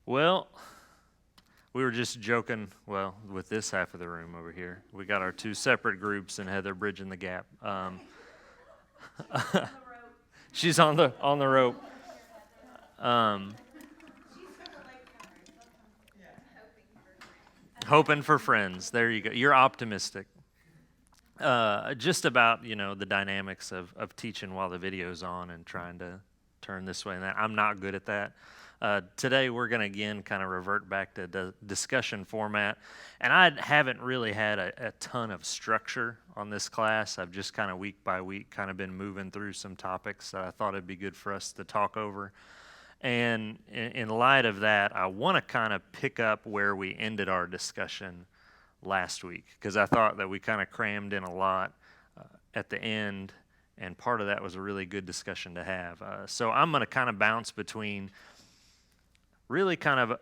Well, we were just joking, with this half of the room over here. We got our two separate groups and Heather bridging the gap. She's on the rope. Hoping for friends. There you go. You're optimistic. Just about, the dynamics of teaching while the video's on and trying to turn this way and that. I'm not good at that. Today we're going to again kind of revert back to the discussion format. And I haven't really had a ton of structure on this class. I've just kind of week by week kind of been moving through some topics that I thought it'd be good for us to talk over. And in light of that, I want to kind of pick up where we ended our discussion last week, because I thought that we kind of crammed in a lot at the end, and part of that was a really good discussion to have. So I'm going to kind of bounce between really kind of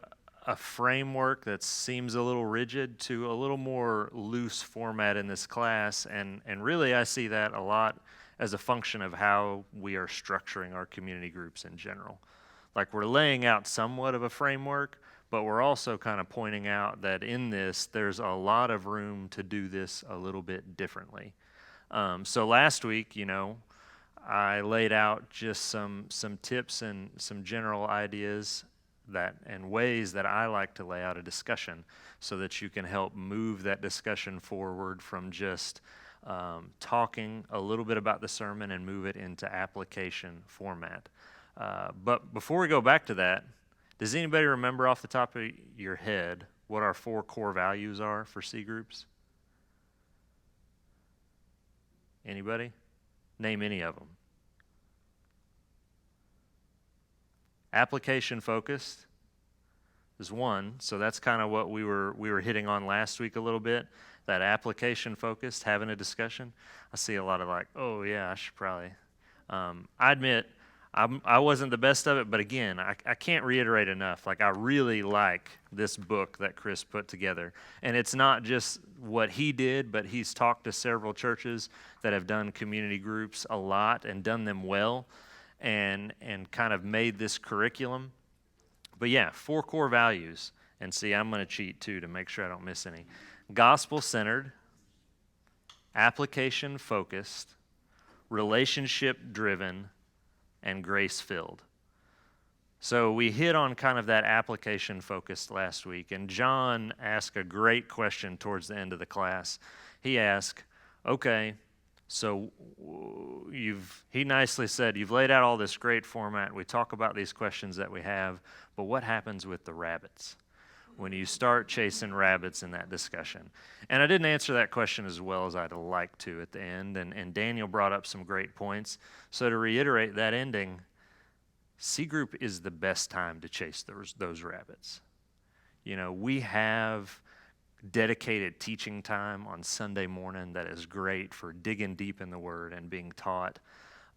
a framework that seems a little rigid to a little more loose format in this class, and really I see that a lot as a function of how we are structuring our community groups in general. Like, we're laying out somewhat of a framework, but we're also kind of pointing out that in this, there's a lot of room to do this a little bit differently. So last week, I laid out just some tips and some general ideas and ways that I like to lay out a discussion so that you can help move that discussion forward from just talking a little bit about the sermon and move it into application format. But before we go back to that, does anybody remember off the top of your head what our 4 core values are for C groups? Anybody? Name any of them. Application focused is one, so that's kind of what we were hitting on last week a little bit. That application focused, having a discussion. I see a lot of like, oh yeah, I should probably. I admit, I wasn't the best of it, but again, I can't reiterate enough. Like, I really like this book that Chris put together. And it's not just what he did, but he's talked to several churches that have done community groups a lot and done them well and kind of made this curriculum. But yeah, 4 core values. And see, I'm going to cheat too to make sure I don't miss any. Gospel-centered, application-focused, relationship-driven, and grace-filled. So we hit on kind of that application focused last week, and John asked a great question towards the end of the class. He asked, okay, so he nicely said, you've laid out all this great format, we talk about these questions that we have, but what happens with the rabbits when you start chasing rabbits in that discussion? And I didn't answer that question as well as I'd like to at the end, and Daniel brought up some great points. So to reiterate that ending, C group is the best time to chase those rabbits. We have dedicated teaching time on Sunday morning that is great for digging deep in the Word and being taught.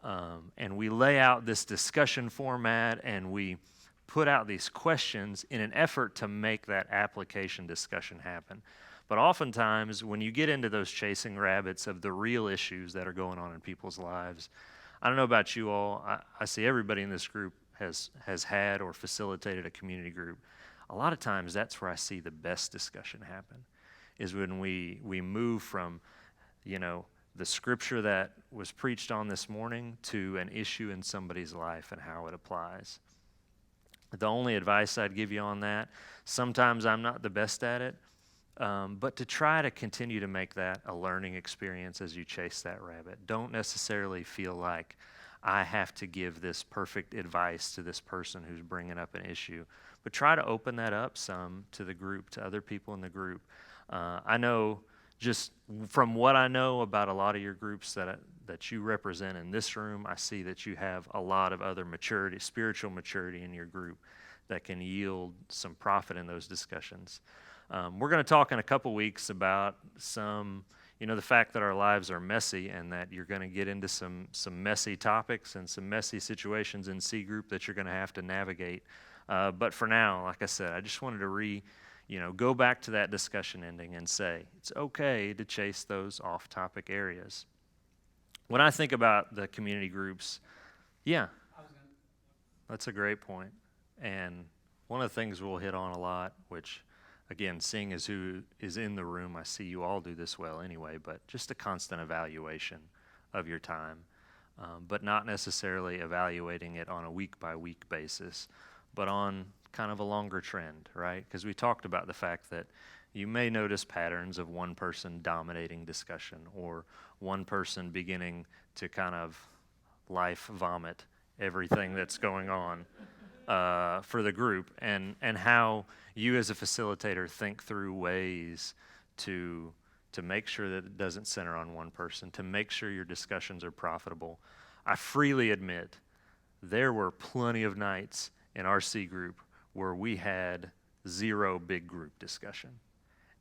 And we lay out this discussion format, and we put out these questions in an effort to make that application discussion happen. But oftentimes, when you get into those chasing rabbits of the real issues that are going on in people's lives, I don't know about you all, I see everybody in this group has had or facilitated a community group. A lot of times, that's where I see the best discussion happen, is when we move from, the scripture that was preached on this morning to an issue in somebody's life and how it applies. The only advice I'd give you on that, sometimes I'm not the best at it, but to try to continue to make that a learning experience as you chase that rabbit. Don't necessarily feel like I have to give this perfect advice to this person who's bringing up an issue, but try to open that up some to the group, to other people in the group. I know just from what I know about a lot of your groups that you represent in this room, I see that you have a lot of other maturity, spiritual maturity in your group that can yield some profit in those discussions. We're going to talk in a couple weeks about the fact that our lives are messy and that you're going to get into some messy topics and some messy situations in C group that you're going to have to navigate. But for now, like I said, I just wanted to go back to that discussion ending and say it's okay to chase those off-topic areas. When I think about the community groups, yeah, that's a great point. And one of the things we'll hit on a lot, which, again, seeing as who is in the room, I see you all do this well anyway, but just a constant evaluation of your time, but not necessarily evaluating it on a week-by-week basis, but on kind of a longer trend, right? Because we talked about the fact that you may notice patterns of one person dominating discussion or one person beginning to kind of life vomit everything that's going on for the group, and how you as a facilitator think through ways to make sure that it doesn't center on one person, to make sure your discussions are profitable. I freely admit there were plenty of nights in our C group where we had 0 big group discussion,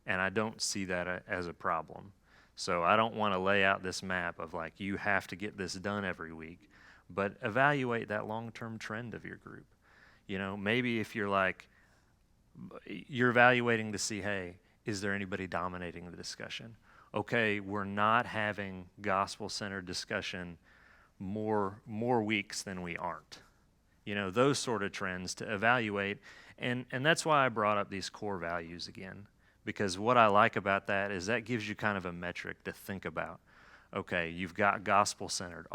and I don't see that as a problem. So I don't want to lay out this map of like, you have to get this done every week, but evaluate that long-term trend of your group. You know, maybe if you're evaluating to see, hey, is there anybody dominating the discussion? Okay, we're not having gospel-centered discussion more weeks than we aren't. You know, those sort of trends to evaluate. And that's why I brought up these core values again, because what I like about that is that gives you kind of a metric to think about. Okay, you've got gospel-centered.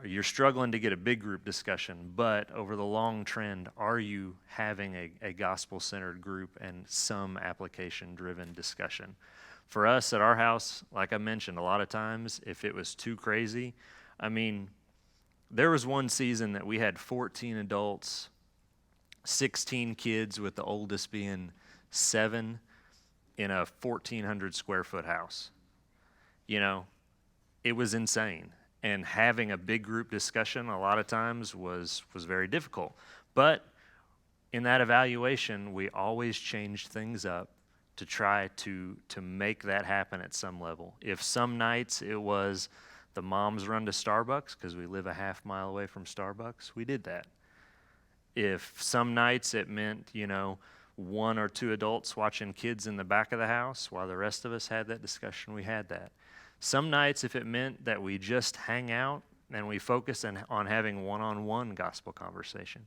You're struggling to get a big group discussion, but over the long trend, are you having a gospel-centered group and some application-driven discussion? For us at our house, like I mentioned, a lot of times, if it was too crazy, I mean, there was one season that we had 14 adults, 16 kids, with the oldest being 7 in a 1,400 square foot house. You know, it was insane. And having a big group discussion a lot of times was very difficult. But in that evaluation, we always changed things up to try to make that happen at some level. If some nights it was the moms run to Starbucks because we live a half mile away from Starbucks, we did that. If some nights it meant, 1 or 2 adults watching kids in the back of the house while the rest of us had that discussion, we had that. Some nights, if it meant that we just hang out and we focus on having one-on-one gospel conversation,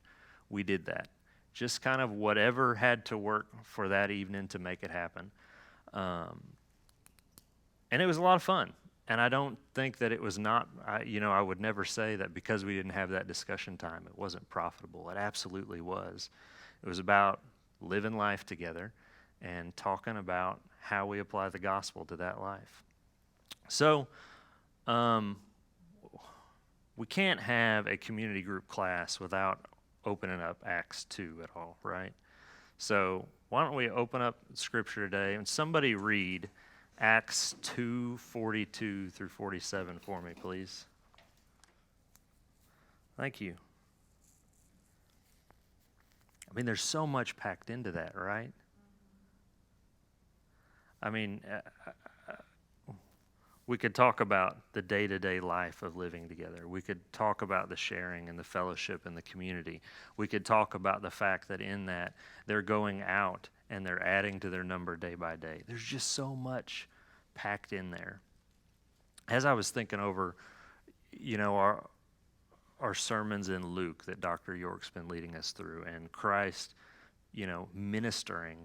we did that. Just kind of whatever had to work for that evening to make it happen. And it was a lot of fun. And I don't think that it was not, I would never say that because we didn't have that discussion time, it wasn't profitable. It absolutely was. It was about living life together and talking about how we apply the gospel to that life. So, we can't have a community group class without opening up Acts 2 at all, right? So, why don't we open up Scripture today and somebody read Acts 2:42 through 47 for me, please. Thank you. I mean, there's so much packed into that, right? I mean, we could talk about the day-to-day life of living together. We could talk about the sharing and the fellowship and the community. We could talk about the fact that in that they're going out and they're adding to their number day by day. There's just so much packed in there. As I was thinking over, our sermons in Luke that Dr. York's been leading us through, and Christ, ministering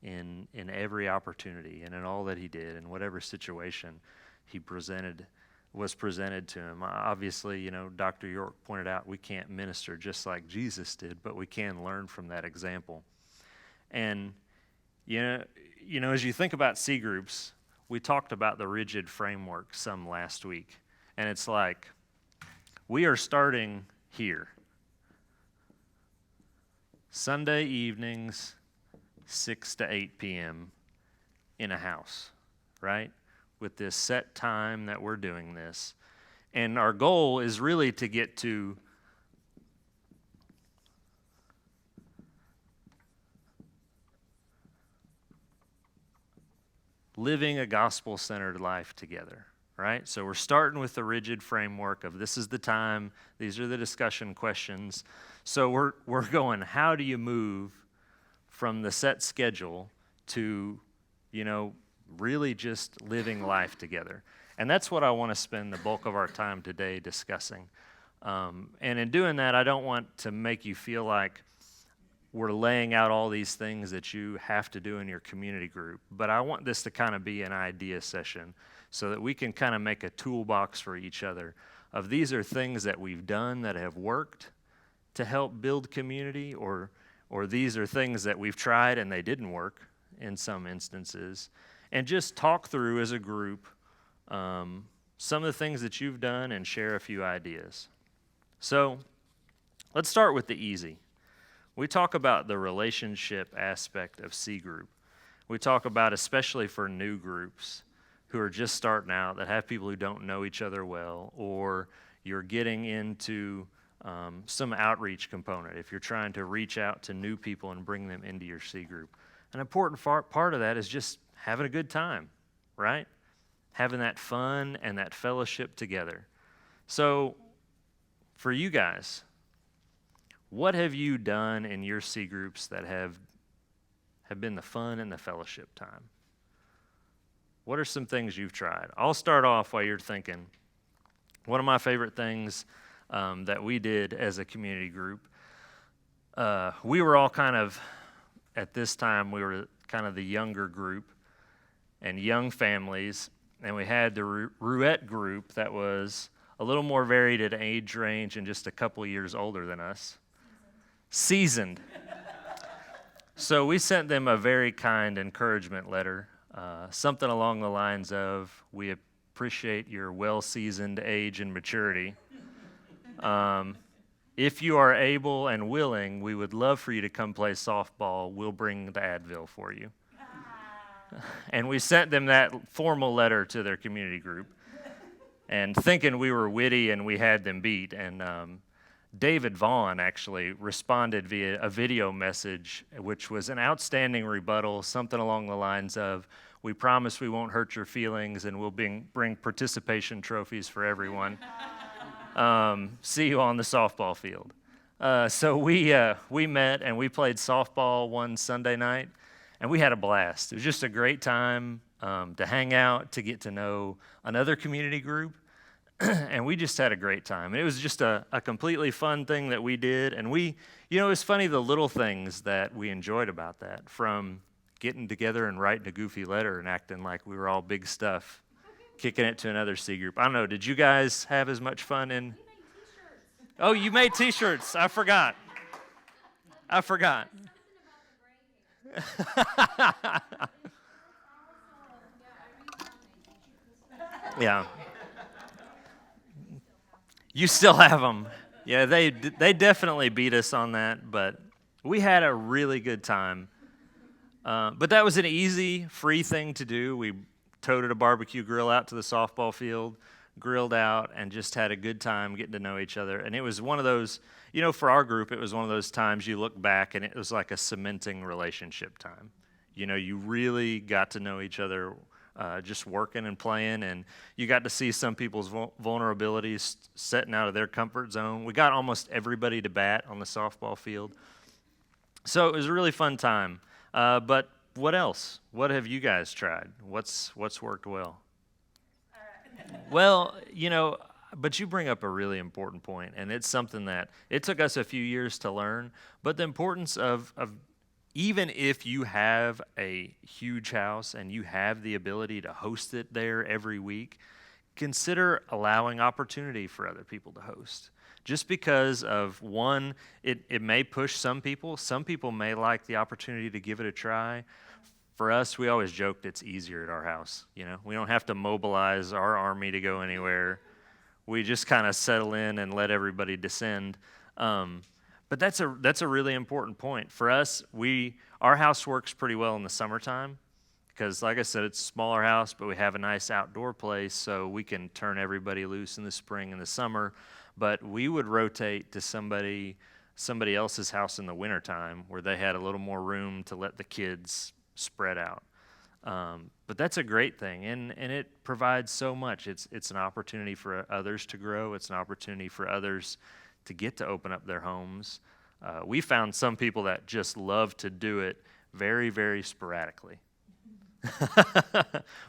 in every opportunity and in all that he did in whatever situation was presented to him. Obviously, Dr. York pointed out we can't minister just like Jesus did, but we can learn from that example. And, as you think about C groups, we talked about the rigid framework some last week. And it's like, we are starting here. Sunday evenings, 6 to 8 p.m. in a house, right? With this set time that we're doing this. And our goal is really to get to living a gospel-centered life together, right? So we're starting with the rigid framework of this is the time, these are the discussion questions. So we're going, how do you move from the set schedule to, really just living life together? And that's what I want to spend the bulk of our time today discussing. And in doing that, I don't want to make you feel like we're laying out all these things that you have to do in your community group. But I want this to kind of be an idea session so that we can kind of make a toolbox for each other of these are things that we've done that have worked to help build community, or these are things that we've tried and they didn't work in some instances. And just talk through as a group some of the things that you've done and share a few ideas. So let's start with the easy. We talk about the relationship aspect of C group. We talk about, especially for new groups who are just starting out, that have people who don't know each other well, or you're getting into some outreach component if you're trying to reach out to new people and bring them into your C group. An important part of that is just having a good time, right? Having that fun and that fellowship together. So for you guys, what have you done in your C groups that have been the fun and the fellowship time? What are some things you've tried? I'll start off while you're thinking. One of my favorite things that we did as a community group, we were all kind of, at this time, we were kind of the younger group and young families, and we had the roulette group that was a little more varied in age range and just a couple years older than us. Seasoned. So we sent them a very kind encouragement letter, something along the lines of, we appreciate your well-seasoned age and maturity. If you are able and willing, we would love for you to come play softball. We'll bring the Advil for you. And we sent them that formal letter to their community group, and thinking we were witty and we had them beat. And David Vaughn actually responded via a video message, which was an outstanding rebuttal, something along the lines of, we promise we won't hurt your feelings and we'll bring participation trophies for everyone. See you on the softball field. So we met and we played softball one Sunday night, and we had a blast. It was just a great time to hang out, to get to know another community group, and we just had a great time. And it was just a completely fun thing that we did, and it was funny the little things that we enjoyed about that, from getting together and writing a goofy letter and acting like we were all big stuff, kicking it to another C group. I don't know, did you guys have as much fun in? We made t-shirts. Oh, you made t-shirts. I forgot. Yeah. You still have them. Yeah, they definitely beat us on that, but we had a really good time. But that was an easy, free thing to do. We toted a barbecue grill out to the softball field, grilled out, and just had a good time getting to know each other. And it was one of those, for our group, it was one of those times you look back and it was like a cementing relationship time. You really got to know each other just working and playing, and you got to see some people's vulnerabilities setting out of their comfort zone. We got almost everybody to bat on the softball field. So it was a really fun time. But what else? What have you guys tried? What's worked well? Well, but you bring up a really important point, and it's something that it took us a few years to learn, but the importance of even if you have a huge house and you have the ability to host it there every week, consider allowing opportunity for other people to host. Just because of one, it may push some people. Some people may like the opportunity to give it a try. For us, we always joked it's easier at our house. We don't have to mobilize our army to go anywhere. We just kind of settle in and let everybody descend. But that's a really important point. For us, our house works pretty well in the summertime because, like I said, it's a smaller house, but we have a nice outdoor place, so we can turn everybody loose in the spring and the summer. But we would rotate to somebody else's house in the wintertime where they had a little more room to let the kids spread out. But that's a great thing, and it provides so much. It's an opportunity for others to grow. It's an opportunity for others to get to open up their homes. We found some people that just love to do it very, very sporadically.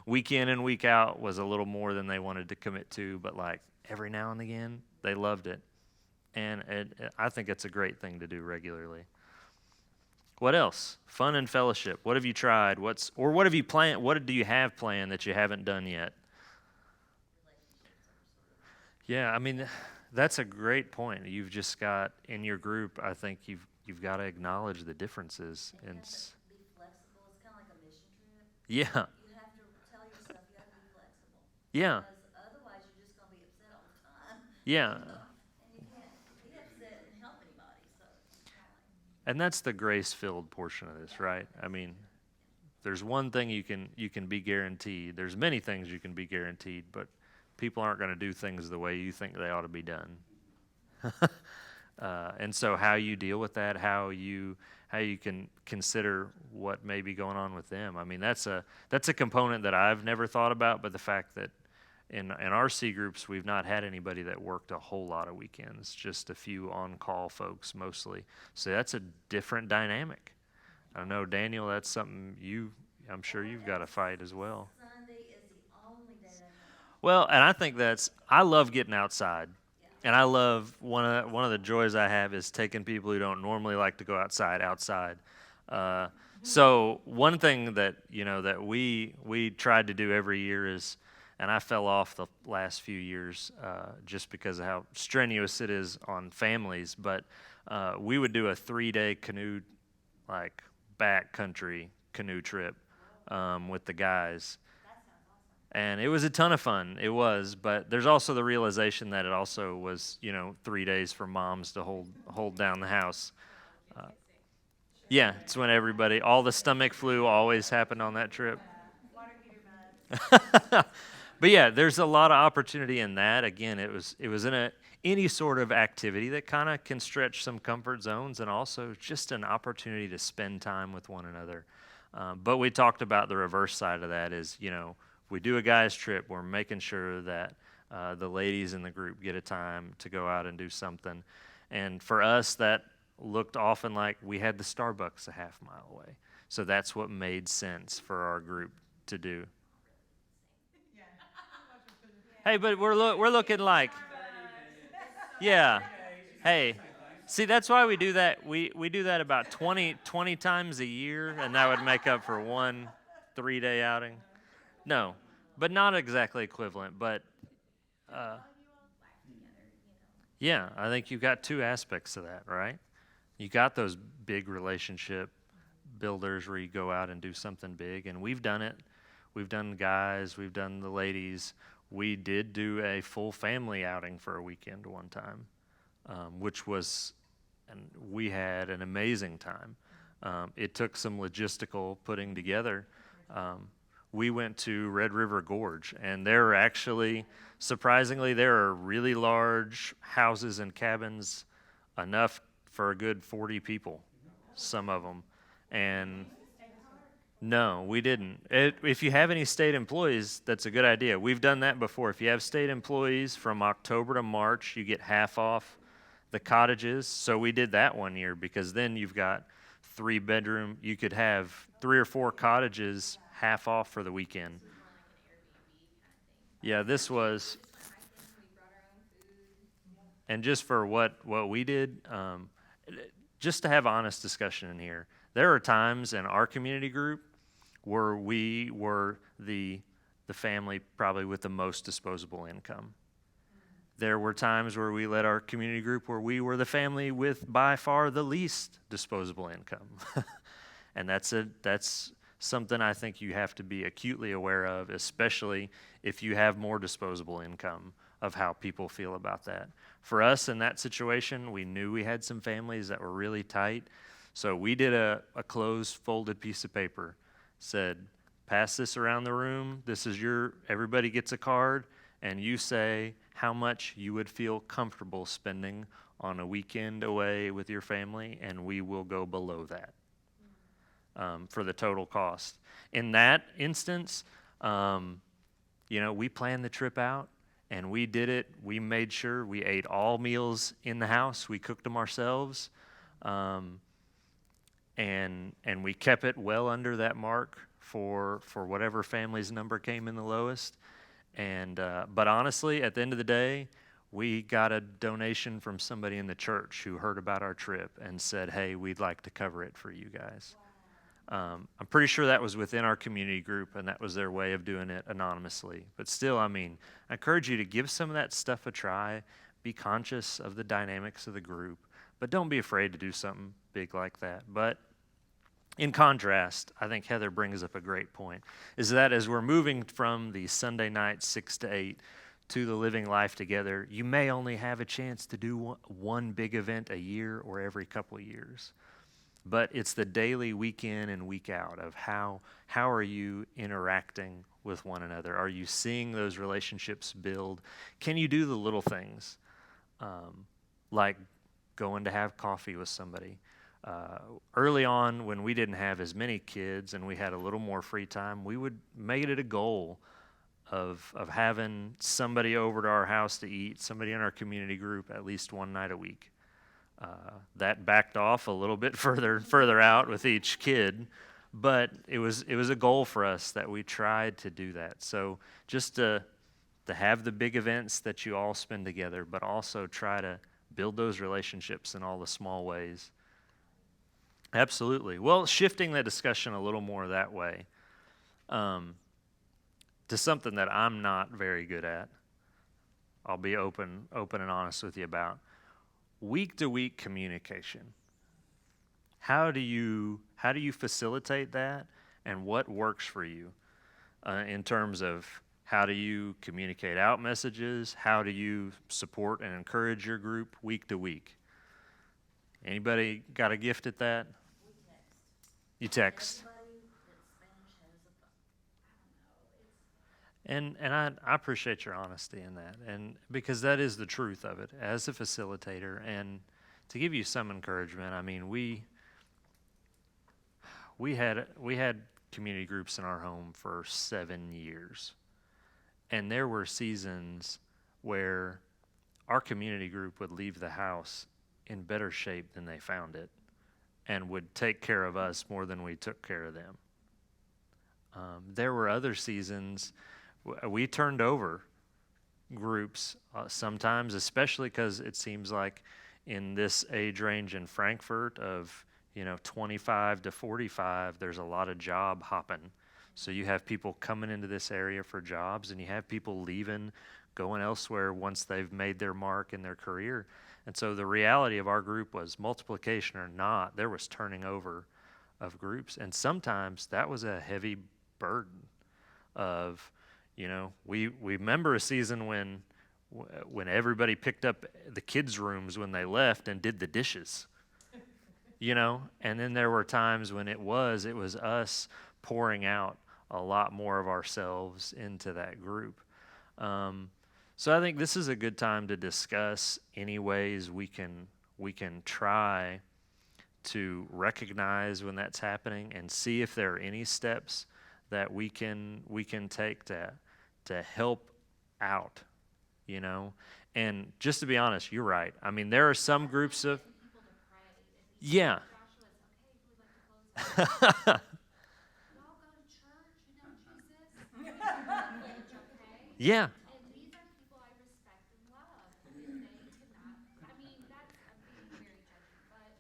Week in and week out was a little more than they wanted to commit to, but like every now and again, they loved it. And I think it's a great thing to do regularly. What else? Fun and fellowship. What have you tried? What have you planned? What do you have planned that you haven't done yet? Yeah, I mean, that's a great point. You've just got in your group. I think you've got to acknowledge the differences. And you have to be flexible. It's kind of like a mission trip. Yeah, You have to tell yourself you have to be flexible. yeah, Because otherwise you're just going to be upset all the time. yeah. And you can't be upset and help anybody. So it's kind of like, And that's the grace-filled portion of this, right? I mean, there's one thing you can be guaranteed. There's many things you can be guaranteed, but people aren't going to do things the way you think they ought to be done. And so how you deal with that, how you can consider what may be going on with them. I mean, that's a component that I've never thought about, but the fact that in our C groups, we've not had anybody that worked a whole lot of weekends, just a few on-call folks mostly. So that's a different dynamic. I know, Daniel, that's something I'm sure you've got to fight as well. Sunday is the only day they know. Well, and I think I love getting outside. And I love one of the joys I have is taking people who don't normally like to go outside. So one thing that that we tried to do every year is, and I fell off the last few years just because of how strenuous it is on families. But we would do a 3-day canoe, like backcountry canoe trip with the guys. And it was a ton of fun. It was, but there's also the realization that it also was, 3 days for moms to hold down the house. Yeah, it's when all the stomach flu always happened on that trip. But yeah, there's a lot of opportunity in that. Again, it was in any sort of activity that kind of can stretch some comfort zones, and also just an opportunity to spend time with one another. But we talked about the reverse side of that is, we do a guys trip, we're making sure that the ladies in the group get a time to go out and do something. And for us, that looked often like we had the Starbucks a half mile away. So that's what made sense for our group to do. Hey, but we're looking like, yeah. Hey, see, that's why we do that. We do that about 20 times a year, and that would make up for one 3-day outing. No, but not exactly equivalent. But yeah, I think you've got two aspects to that, right? You got those big relationship builders where you go out and do something big, and we've done it. We've done guys, we've done the ladies. We did do a full family outing for a weekend one time, and we had an amazing time. It took some logistical putting together. We went to Red River Gorge, and surprisingly, there are really large houses and cabins, enough for a good 40 people, some of them. And no, we didn't. If you have any state employees, that's a good idea. We've done that before. If you have state employees from October to March, you get half off the cottages. So we did that one year, because then you've got 3-bedroom. You could have 3 or 4 cottages half off for the weekend. Yeah, this was, and just for what we did, just to have honest discussion in here, there are times in our community group where we were the family probably with the most disposable income. There were times where we led our community group where we were the family with by far the least disposable income. And that's something I think you have to be acutely aware of, especially if you have more disposable income, of how people feel about that. For us in that situation, we knew we had some families that were really tight. So we did a closed folded piece of paper, said, pass this around the room. Everybody gets a card, and you say how much you would feel comfortable spending on a weekend away with your family, and we will go below that for the total cost. In that instance, we planned the trip out, and we did it. We made sure we ate all meals in the house. We cooked them ourselves. And we kept it well under that mark for whatever family's number came in the lowest. And but honestly, at the end of the day, we got a donation from somebody in the church who heard about our trip and said, hey, we'd like to cover it for you guys. I'm pretty sure that was within our community group, and that was their way of doing it anonymously. But still, I mean, I encourage you to give some of that stuff a try. Be conscious of the dynamics of the group, but don't be afraid to do something big like that. But in contrast, I think Heather brings up a great point, is that as we're moving from the Sunday night 6 to 8 to the living life together, you may only have a chance to do one big event a year or every couple of years. But it's the daily week in and week out of how are you interacting with one another? Are you seeing those relationships build? Can you do the little things, like going to have coffee with somebody? Early on, when we didn't have as many kids and we had a little more free time, we would make it a goal of having somebody over to our house to eat, somebody in our community group at least one night a week. That backed off a little bit further out with each kid, but it was a goal for us that we tried to do that. So just to have the big events that you all spend together, but also try to build those relationships in all the small ways. Absolutely. Well, shifting the discussion a little more that way, to something that I'm not very good at. I'll be open and honest with you about. Week-to-week communication. How do you facilitate that, and what works for you in terms of how do you communicate out messages? How do you support and encourage your group week to week? Anybody got a gift at that? We text. You text. Everybody that's Spanish has a phone. I don't know, it's. And I appreciate your honesty in that, and because that is the truth of it as a facilitator. And to give you some encouragement, I mean, we had community groups in our home for 7 years, and there were seasons where our community group would leave the house in better shape than they found it, and would take care of us more than we took care of them. There were other seasons we turned over groups sometimes, especially because it seems like in this age range in Frankfort of 25 to 45, there's a lot of job hopping. So you have people coming into this area for jobs, and you have people leaving, going elsewhere once they've made their mark in their career. And so the reality of our group was, multiplication or not, there was turning over of groups. And sometimes that was a heavy burden of, we remember a season when everybody picked up the kids' rooms when they left and did the dishes, and then there were times when it was us pouring out a lot more of ourselves into that group. So I think this is a good time to discuss any ways we can try to recognize when that's happening and see if there are any steps that we can take to help out, And just to be honest, you're right. I mean, there are some groups of yeah. Yeah. And these are people I respect and love. And if they cannot, I mean, I'm being very judgy, but.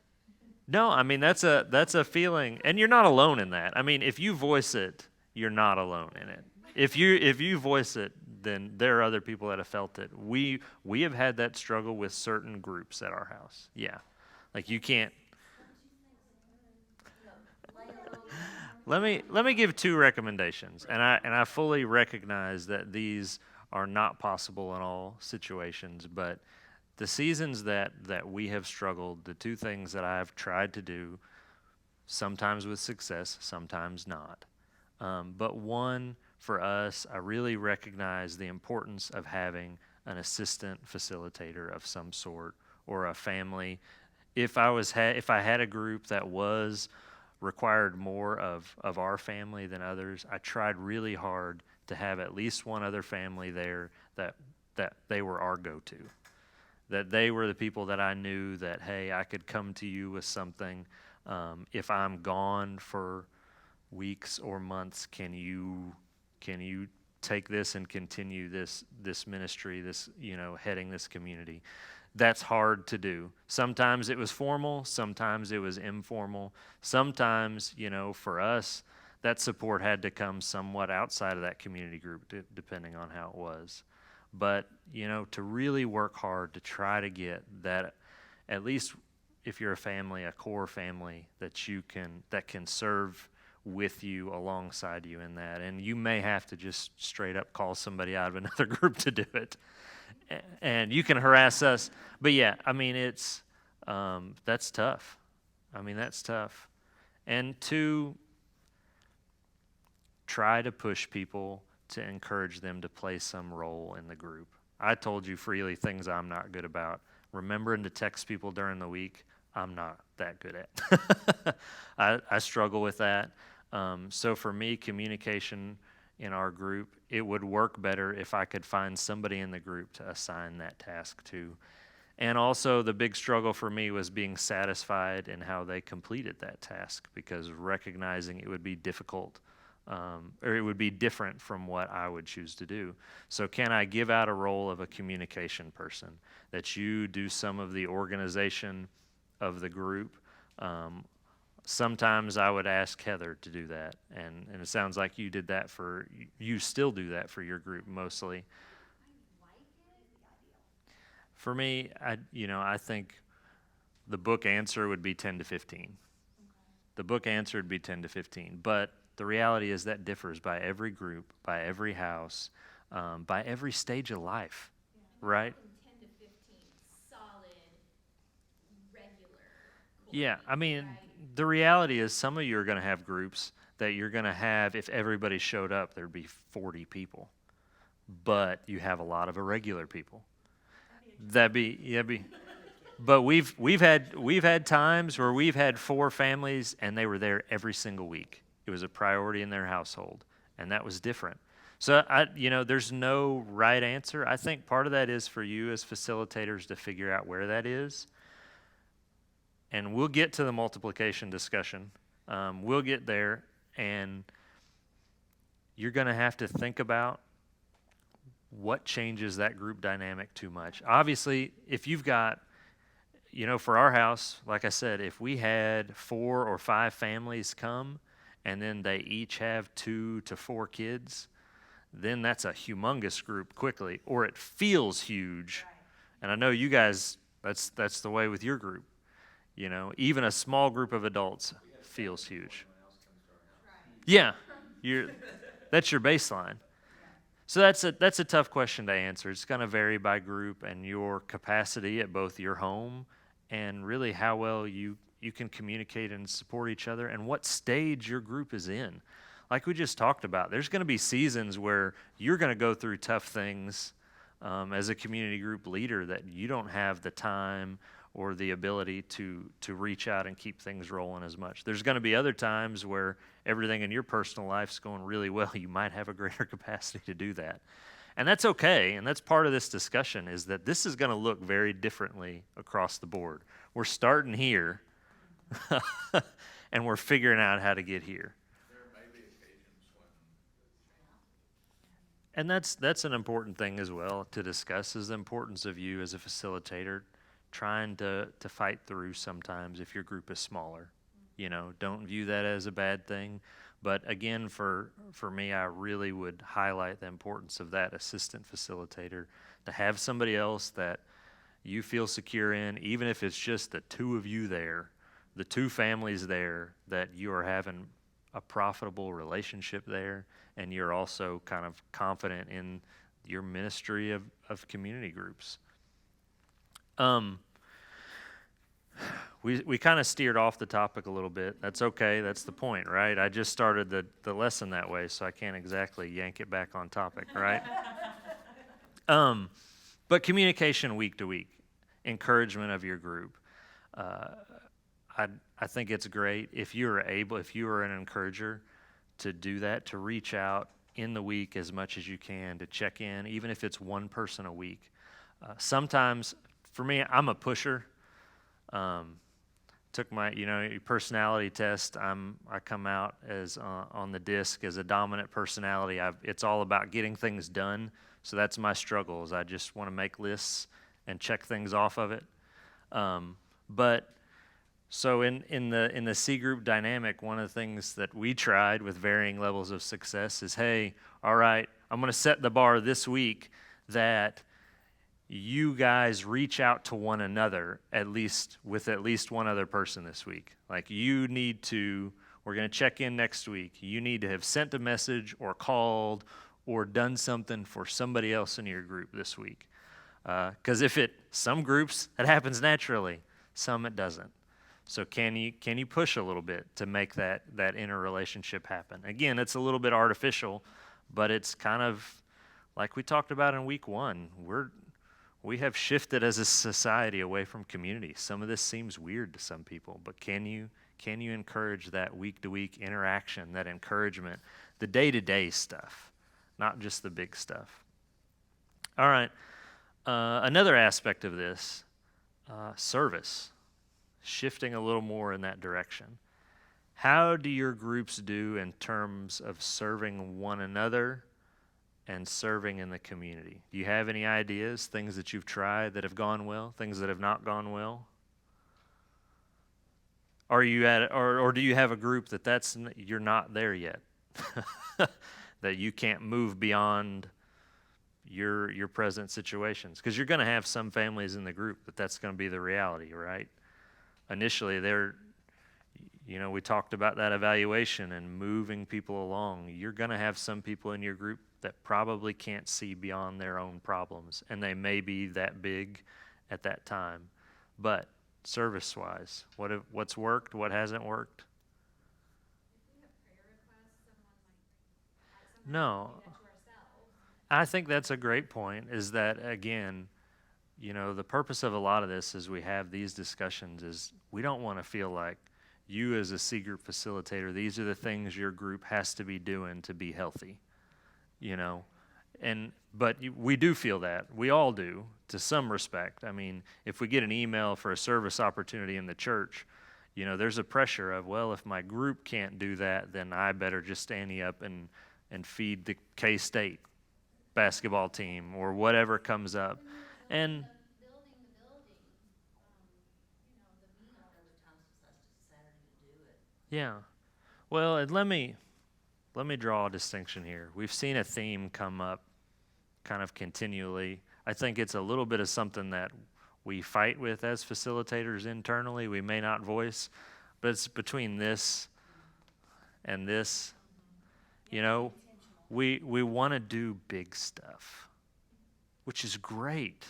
No, I mean, that's a feeling, and you're not alone in that. I mean, if you voice it, you're not alone in it. If you voice it, then there are other people that have felt it. We have had that struggle with certain groups at our house. Yeah. Like you can't. Let me give 2 recommendations, and I fully recognize that these are not possible in all situations, but the seasons that we have struggled, the 2 things that I've tried to do, sometimes with success, sometimes not. But one, for us, I really recognize the importance of having an assistant facilitator of some sort, or a family. If I had a group that required more of our family than others, I tried really hard to have at least one other family there that they were our go-to, that they were the people that I knew that, hey, I could come to you with something. If I'm gone for weeks or months, can you take this and continue this ministry, this, heading this community. That's hard to do. Sometimes it was formal, sometimes it was informal. Sometimes, for us, that support had to come somewhat outside of that community group, depending on how it was. But, to really work hard to try to get that, at least if you're a family, a core family that can serve with you, alongside you in that. And you may have to just straight up call somebody out of another group to do it. And you can harass us. But yeah, it's, that's tough. That's tough. And to try to push people to encourage them to play some role in the group. I told you freely things I'm not good about. Remembering to text people during the week, I'm not that good at. I struggle with that. So for me, communication in our group, it would work better if I could find somebody in the group to assign that task to. And also the big struggle for me was being satisfied in how they completed that task, because recognizing it would be difficult, or it would be different from what I would choose to do. So can I give out a role of a communication person, that you do some of the organization of the group? Sometimes I would ask Heather to do that, and it sounds like you did that you still do that for your group mostly. For me, I think the book answer would be 10 to 15. The book answer would be 10 to 15, but the reality is that differs by every group, by every house, by every stage of life, right? 10 to 15 solid, regular. Yeah, right? the reality is some of you are going to have groups that you're going to have, if everybody showed up, there'd be 40 people. But you have a lot of irregular people. But we've had times where we've had 4 families and they were there every single week. It was a priority in their household, and that was different. So there's no right answer. I think part of that is for you as facilitators to figure out where that is. And we'll get to the multiplication discussion. We'll get there, and you're going to have to think about what changes that group dynamic too much. Obviously, if you've got, for our house, like I said, if we had 4 or 5 families come, and then they each have 2 to 4 kids, then that's a humongous group quickly, or it feels huge. Right. And I know you guys, that's the way with your group. Even a small group of adults feels huge. Yeah, that's your baseline. So that's a tough question to answer. It's going to vary by group and your capacity at both your home and really how well you can communicate and support each other and what stage your group is in. Like we just talked about, there's going to be seasons where you're going to go through tough things as a community group leader that you don't have the time or the ability to reach out and keep things rolling as much. There's going to be other times where everything in your personal life's going really well. You might have a greater capacity to do that. And that's okay, and that's part of this discussion, is that this is going to look very differently across the board. We're starting here, and we're figuring out how to get here. There may be occasions when... And that's an important thing as well to discuss, is the importance of you as a facilitator trying to fight through sometimes if your group is smaller. Don't view that as a bad thing. But again, for me, I really would highlight the importance of that assistant facilitator, to have somebody else that you feel secure in, even if it's just the 2 of you there, the 2 families there, that you are having a profitable relationship there, and you're also kind of confident in your ministry of community groups. We kind of steered off the topic a little bit. That's okay. That's the point, right? I just started the lesson that way, so I can't exactly yank it back on topic, right? But communication week to week, encouragement of your group. I think it's great if you are an encourager, to do that, to reach out in the week as much as you can, to check in, even if it's 1 person a week. Sometimes, for me, I'm a pusher. took my, your personality test. I come out as on the disc as a dominant personality. It's all about getting things done. So that's my struggle. Is I just want to make lists and check things off of it. But so in the C group dynamic, one of the things that we tried with varying levels of success is, hey, all right, I'm going to set the bar this week that you guys reach out to one another at least one other person this week. Like we're going to check in next week. You need to have sent a message or called or done something for somebody else in your group this week. Because some groups, it happens naturally, some it doesn't. So can you push a little bit to make that inner relationship happen? Again, it's a little bit artificial, but it's kind of like we talked about in week 1. We have shifted as a society away from community. Some of this seems weird to some people, but can you encourage that week-to-week interaction, that encouragement, the day-to-day stuff, not just the big stuff? All right. Another aspect of this, service, shifting a little more in that direction. How do your groups do in terms of serving one another and serving in the community? Do you have any ideas, things that you've tried that have gone well, things that have not gone well? Are you or do you have a group you're not there yet? That you can't move beyond your present situations? Because you're going to have some families in the group that's going to be the reality, right? Initially, we talked about that evaluation and moving people along. You're going to have some people in your group that probably can't see beyond their own problems, and they may be that big at that time. But service-wise, what's worked, what hasn't worked? If we have prayer requests, No. we get to ourselves. I think that's a great point, is that, again, the purpose of a lot of this as we have these discussions is we don't want to feel like you as a C group facilitator, these are the things your group has to be doing to be healthy, But we do feel that. We all do, to some respect. I mean, if we get an email for a service opportunity in the church, there's a pressure of, well, if my group can't do that, then I better just ante up and feed the K-State basketball team or whatever comes up. And Building the building, the meal. There was times that's just Saturday to do it. yeah. Well, and let me draw a distinction here. We've seen a theme come up kind of continually. I think it's a little bit of something that we fight with as facilitators internally. We may not voice, but it's between this and this. We want to do big stuff, which is great.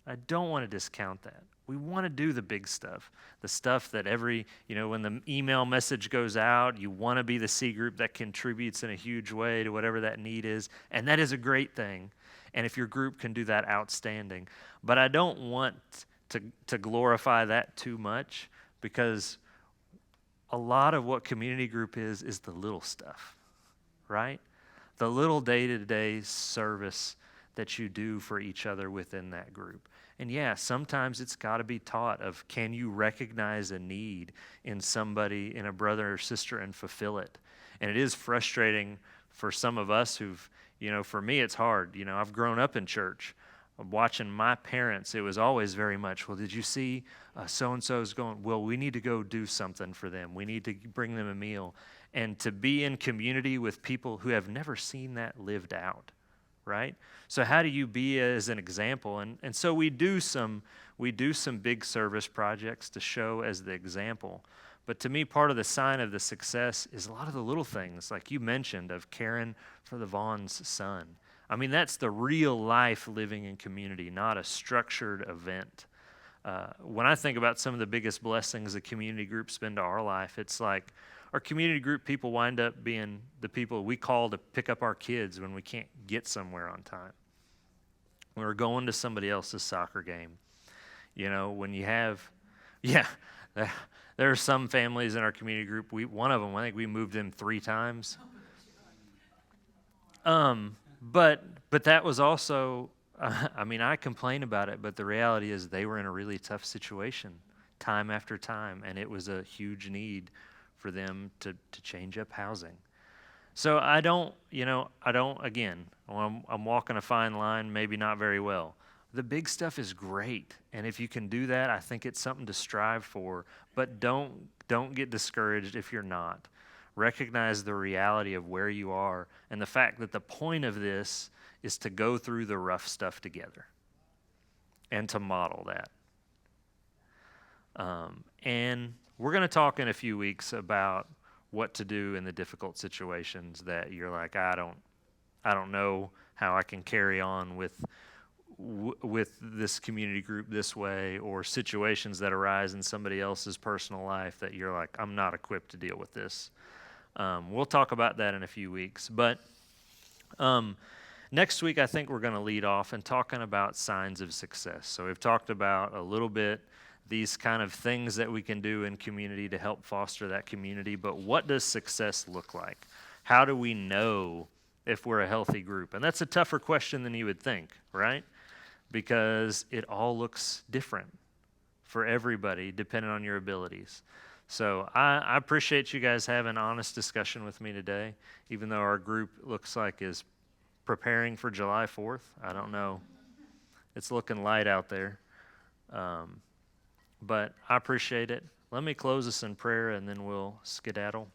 I don't want to discount that. We want to do the big stuff, the stuff that when the email message goes out, you want to be the C group that contributes in a huge way to whatever that need is, and that is a great thing. And if your group can do that, outstanding. But I don't want to glorify that too much, because a lot of what community group is the little stuff, right? The little day-to-day service that you do for each other within that group. And yeah, sometimes it's got to be taught of, can you recognize a need in somebody, in a brother or sister, and fulfill it? And it is frustrating for some of us who've, for me it's hard. I've grown up in church. Watching my parents, it was always very much, well, did you see so-and-so's going, well, we need to go do something for them. We need to bring them a meal. And to be in community with people who have never seen that lived out, right? So how do you be as an example? And so we do some big service projects to show as the example. But to me, part of the sign of the success is a lot of the little things, like you mentioned, of caring for the Vaughn's son. I mean, that's the real life living in community, not a structured event. When I think about some of the biggest blessings a community groups been to our life, it's like our community group people wind up being the people we call to pick up our kids when we can't get somewhere on time. When we're going to somebody else's soccer game. When you have, there are some families in our community group, one of them, I think we moved them 3 times. But that was also, I complain about it, but the reality is they were in a really tough situation. time after time, and it was a huge need for them to change up housing. So again, I'm walking a fine line, maybe not very well. The big stuff is great, and if you can do that, I think it's something to strive for, but don't get discouraged if you're not. Recognize the reality of where you are and the fact that the point of this is to go through the rough stuff together and to model that. And we're going to talk in a few weeks about what to do in the difficult situations that you're like, I don't know how I can carry on with this community group this way, or situations that arise in somebody else's personal life that you're like, I'm not equipped to deal with this. We'll talk about that in a few weeks. But next week, I think we're going to lead off and talking about signs of success. So we've talked about a little bit these kind of things that we can do in community to help foster that community. But what does success look like? How do we know if we're a healthy group? And that's a tougher question than you would think, right? Because it all looks different for everybody depending on your abilities. So I appreciate you guys having an honest discussion with me today, even though our group looks like is preparing for July 4th. I don't know. It's looking light out there. But I appreciate it. Let me close this in prayer, and then we'll skedaddle.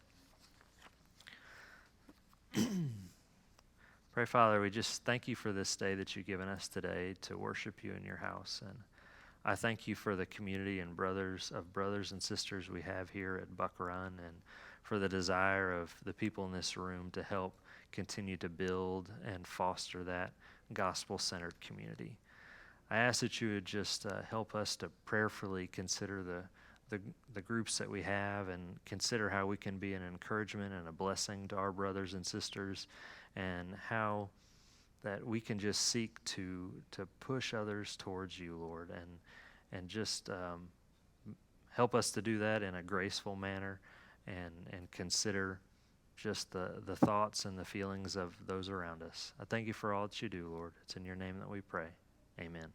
Pray, Father, we just thank you for this day that you've given us today to worship you in your house. And I thank you for the community and brothers and sisters we have here at Buck Run, and for the desire of the people in this room to help continue to build and foster that gospel-centered community. I ask that you would just help us to prayerfully consider the groups that we have, and consider how we can be an encouragement and a blessing to our brothers and sisters, and how that we can just seek to push others towards you, Lord, and just help us to do that in a graceful manner, and consider just the thoughts and the feelings of those around us. I thank you for all that you do, Lord. It's in your name that we pray. Amen.